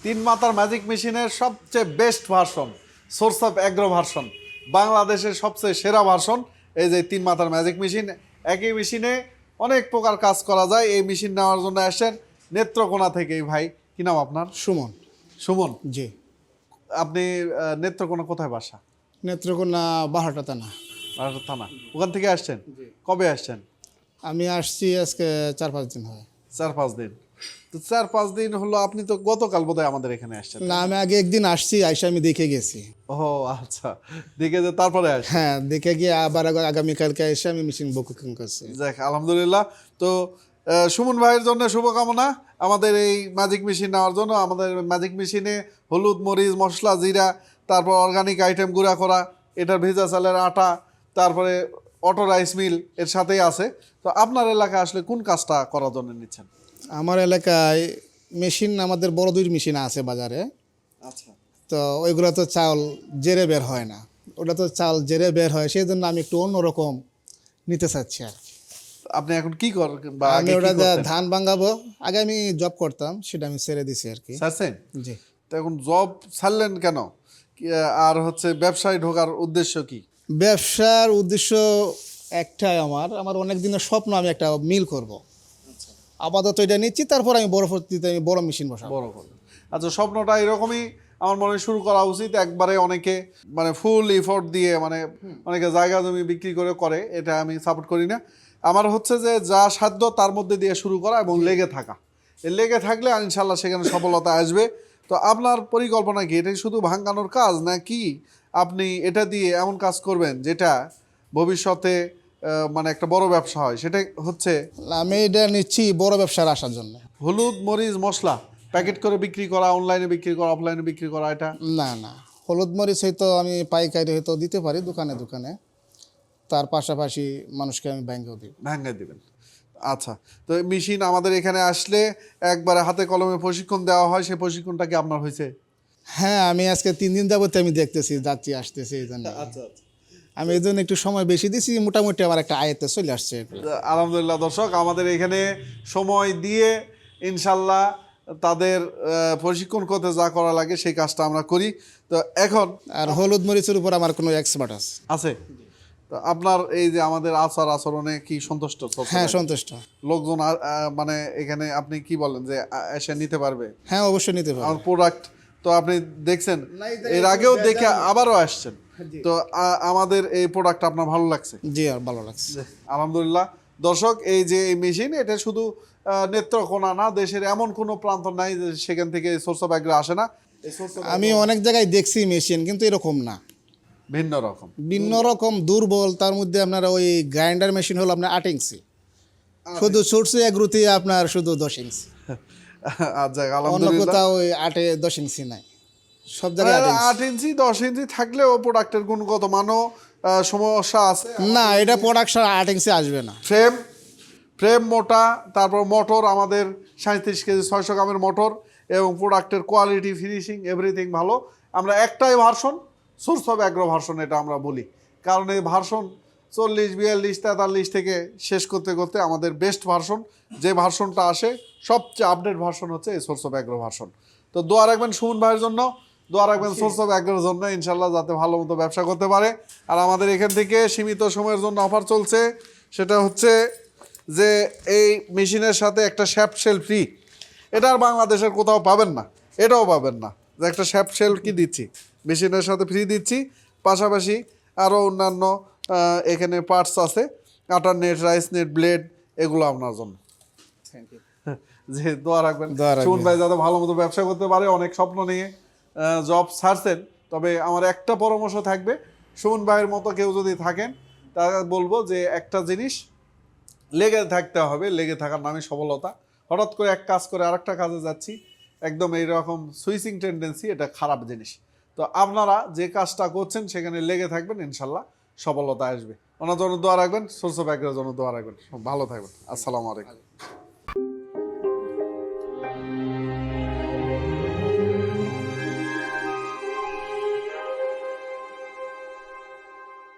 তিন মাথার ম্যাজিক মেশিনের সবচেয়ে best version, source of agro version, বাংলাদেশের সবচেয়ে সেরা ভার্সন। এই যে তিন মাথার ম্যাজিক মেশিন, একই মেশিনে অনেক প্রকার কাজ করা যায়। এই মেশিন নেওয়ার জন্য আসেন নেত্রকোনা থেকে। ভাই কি নাম আপনার? সুমন। সুমন। জি। আপনি নেত্রকোনা কোথায় বাসা? নেত্রকোনা বাহাটা থানা। বারাসাত থানা। ওখান থেকে আসছেন? কবে আসছেন? আমি আসছি আজকে 4-5 দিন হয়। 4-5 দিন। তো 4-5 দিন হলো, আপনি তো গতকাল বোধহয় আমাদের এখানে আসছেন। না, আমি আগে একদিন আসছি, আইসা আমি দেখে গেছি। ও আচ্ছা, দেখে যে তারপরে আসছেন। হ্যাঁ, দেখে গিয়ে আবার আগামীকালকে এসে আমি মেশিন বুকিং করছি। যাক আলহামদুলিল্লাহ। তো সুমন ভাইয়ের জন্য শুভকামনা আমাদের এই ম্যাজিক মেশিন নেওয়ার জন্য। আমাদের ম্যাজিক মেশিনে হলুদ, মরিচ, মশলা, জিরা, তারপর অর্গানিক আইটেম গুঁড়া করা, এটার ভেজা চালের আটা, তারপরে অটো রাইস মিল এর সাথেই আছে। তো আপনার এলাকায় আসলে কোন কাজটা করার জন্য নিচ্ছেন? আমার এলাকায় মেশিন, আমাদের বড় দুই মেশিন আছে বাজারে। আচ্ছা। তো ওইগুলো তো চাউল জেরে বের হয় না, ওটা তো চাল জেরে বের হয়, সেই জন্য আমি একটু অন্যরকম নিতে চাচ্ছি আর কি। আপনি এখন কি করেন বা আমি আগে কি ওটা দিয়ে করতেন? ধান ভাঙাবো। আগে আমি জব করতাম, সেটা আমি ছেড়ে দিছি আর কি। ছাড়ছেন? জি। তো এখন জব ছাড়লেন কেন? আর হচ্ছে ব্যবসায় ঢোকার উদ্দেশ্য কি? ব্যবসার উদ্দেশ্য একটাই, আমার অনেক দিনের স্বপ্ন, আমি একটা মিল করব। আপাতত এটা নিচ্ছি, তারপর আমি পরবর্তীতে আমি বড় মেশিন বসাবো। বড় করবেন। আচ্ছা, স্বপ্নটা এরকমই আমার মনে হয় শুরু করা উচিত। একবারে অনেকে মানে ফুল এফোর্ট দিয়ে, মানে অনেকে জায়গা জমি বিক্রি করে, এটা আমি সাপোর্ট করি না। আমার হচ্ছে যে যা সাধ্য তার মধ্যে দিয়ে শুরু করা এবং লেগে থাকা। লেগে থাকলে ইনশাল্লাহ সেখানে সফলতা আসবে। তো আপনার পরিকল্পনা কি? এটা শুধু ভাঙানোর কাজ নাকি আপনি এটা দিয়ে এমন কাজ করবেন যেটা ভবিষ্যতে মানে একটা বড় ব্যবসা হয়? সেটা হচ্ছে আমি এটা নিচ্ছি বড় ব্যবসার আসার জন্য। হলুদ, মরিচ, মশলা প্যাকেট করে বিক্রি করা, অনলাইনে বিক্রি করা, অফলাইনে বিক্রি করা, এটা? না না, হলুদ মরিচ হয়তো আমি পাইকারি হয়তো দিতে পারি দোকানে দোকানে, তার পাশাপাশি মানুষকে আমি ব্যাংকেও দিই। ভাঙ্গায় দিবেন। আচ্ছা, তো মেশিন আমাদের এখানে আসলে একবারে হাতে কলমে প্রশিক্ষণ দেওয়া হয়, সেই প্রশিক্ষণটা কি আপনার হয়েছে? হ্যাঁ, আমি আজকে 3 দিন যাবত আমি দেখতেছি, যাচ্ছি আসতেছি, এই জন্য আচ্ছা। আমি এই জন্য একটু সময় বেশি দিছি, মোটামুটি আমার একটা আয়ত্তে চলে আসছে এগুলো। আলহামদুলিল্লাহ। দর্শক, আমাদের এখানে সময় দিয়ে ইনশাল্লাহ তাদের প্রশিক্ষণ করতে যা করা লাগে সেই কাজটা আমরা করি। তো এখন আর হলুদ মরিচের উপর আমার কোনো এক্সপার্ট আছে। আছে। তো আপনার এই যে আমাদের আচার আচরণে কি সন্তুষ্ট? হ্যাঁ, সন্তুষ্ট। লোকজন মানে এখানে আপনি কি বলেন যে এসে নিতে পারবে? হ্যাঁ, অবশ্যই নিতে পারবো। আমার প্রোডাক্ট তো আপনি দেখছেন, না, এই এর জায়গায় আগেও কোনো দেখে ভেজাল নেই। আবারও আসছেন। জি। তো আমাদের এই প্রোডাক্ট আপনার ভালো লাগছে? জি, আর ভালো লাগছে। আলহামদুলিল্লাহ। দর্শক, এই যে এই মেশিন, এটা শুধু নেত্রকোনা না, দেশের এমন কোনো প্রান্ত নাই যে সেখান থেকে সোর্স অফ অ্যাগ্রো আসে না। এই source of আমি agro অনেক জায়গায় দেখছি মেশিন, কিন্তু এরকম না, ভিন্ন রকম। ভিন্ন রকম, দুর্বল। তার মধ্যে আপনার ওই গ্রাইন্ডার মেশিন হলো আপনার 8 ইঞ্চি, শুধু সোর্সে এগ্রুতে আপনার শুধু 10 ইঞ্চি, আচ্ছা, অন্য আলহামদুলিল্লাহ। কোথাও ওই 10 ইঞ্চি নাই, সব জায়গায় 8 ইঞ্চি। 8 ইঞ্চি 10 ইঞ্চি থাকলেও প্রোডাক্টের গুণগত মানও সমস্যা আছে। না, এটা প্রোডাকশন 8 ইঞ্চি আসবে না। ফ্রেম মোটা, তারপর মোটর আমাদের 37 কেজি 600 গ্রামের মোটর, এবং প্রোডাক্টের কোয়ালিটি, ফিনিশিং, এভরিথিং ভালো। আমরা একটাই version, source of agro version এটা আমরা বলি, কারণ এই ভার্সন 40, 42, 43 থেকে শেষ করতে করতে আমাদের বেস্ট ভার্সন যে ভার্সনটা আসে, সবচেয়ে আপডেট ভার্সন হচ্ছে এই সোর্স অফ অ্যাগ্রো ভার্সন। তো দোয়া রাখবেন সুমন ভাইয়ের জন্য, দোয়া রাখবেন সোর্স অফ অ্যাগ্রোর জন্য, ইনশাল্লাহ যাতে ভালো মতো ব্যবসা করতে পারে। আর আমাদের এখান থেকে সীমিত সময়ের জন্য অফার চলছে, সেটা হচ্ছে যে এই মেশিনের সাথে একটা শ্যাফট শেল ফ্রি। এটা আর বাংলাদেশের কোথাও পাবেন না, এটাও পাবেন না, যে একটা শ্যাফট শেল কি দিচ্ছি, মেশিনের সাথে ফ্রি দিচ্ছি। পাশাপাশি আরও অন্যান্য এখানে পার্টস আছে, আটার নেট, রাইস নেট, ব্লেড, এগুলো আপনার জন্য। যে দোয়া রাখবেন দোয়া রাখবেন। সুমন ভাই যাতে ভালো মতো ব্যবসা করতে পারে। অনেক স্বপ্ন নিয়ে জব ছাড়ছেন, তবে আমার একটা পরামর্শ থাকবে, সুমন ভাইয়ের মতো কেউ যদি থাকেন, তাহলে বলবো যে একটা জিনিস লেগে থাকতে হবে, লেগে থাকার নামে সফলতা। হঠাৎ করে এক কাজ করে আরেকটা কাজে যাচ্ছি, একদম এইরকম সুইচিং টেন্ডেন্সি, এটা খারাপ জিনিস। তো আপনারা যে কাজটা করছেন সেখানে লেগে থাকবেন, ইনশাল্লাহ সফলতা আসবে। ওনার জন্য দোয়া রাখবেন, সোর্স অফ অ্যাগ্রোর জন্য দোয়া রাখবেন। ভালো থাকবেন। আসসালামু আলাইকুম।